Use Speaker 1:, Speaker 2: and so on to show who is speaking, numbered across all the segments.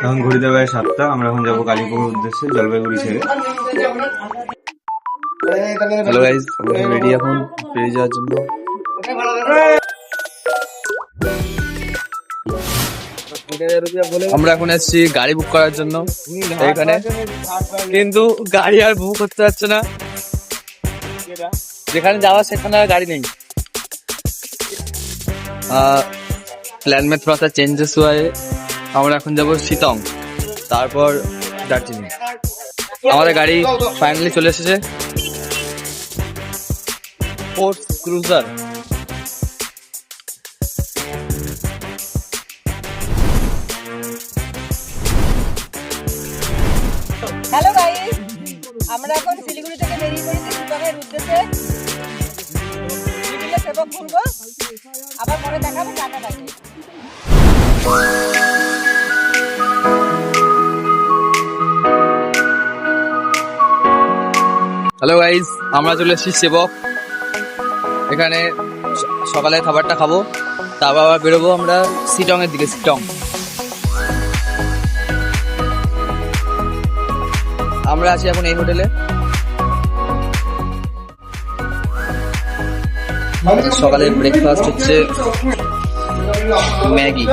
Speaker 1: এখন ঘুরে দেবে 7টা। আমরা এখন যাবো কালীপুর উদ্দেশ্যে, জলপাইগুড়ি ছেড়ে।
Speaker 2: হ্যালো গাইস, আমরা রেডি এখন বেরিয়ে যাওয়ার জন্য। আমরা এখন এসেছি গাড়ি বুক করার জন্য এখানে, কিন্তু গাড়ি আর বুক করতে পারছে না। যেখানে যাওয়া সেখানে আর गाड़ी नहीं। प्लान में थोड़ा सा चेंजेस हुआ है। আমরা এখন যাব শিলং, তারপর দার্জিলিং। আমাদের গাড়ি ফাইনালি চলে এসেছে, ফোর্স ক্রুজার।
Speaker 3: হ্যালো গাইস, আমরা এখন শিলিগুড়ি থেকে বেরিয়ে পড়েছি শিলংয়ের উদ্দেশ্যে। বিভিন্ন সেবক ঘুরবো, আবার পরে দেখাবো। Tata bye.
Speaker 2: হ্যালো গাইস, আমরা চলে এসেছি সেবক। এখানে সকালে খাবারটা খাবো, তারপর আবার বেরোবো আমরা শিলং এর দিকে। শিলং আমরা আছি এখন এই হোটেলে। সকালে ব্রেকফাস্ট হচ্ছে ম্যাগি।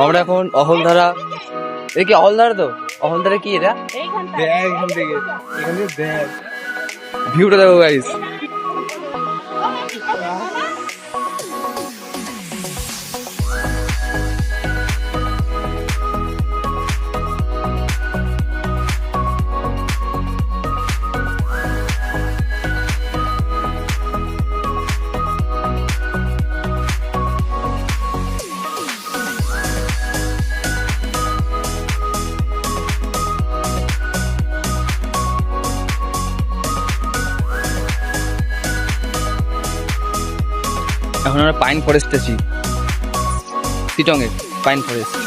Speaker 2: আমরা এখন অহলধারা, এটা কি অহলধারা? তো অহলধারা কি এটা?
Speaker 1: এখান থেকে দেখ,
Speaker 2: ভিউটা দেখো গাইস। এখন আমরা পাইন ফরেস্ট আছি, শিলং এর পাইন ফরেস্ট।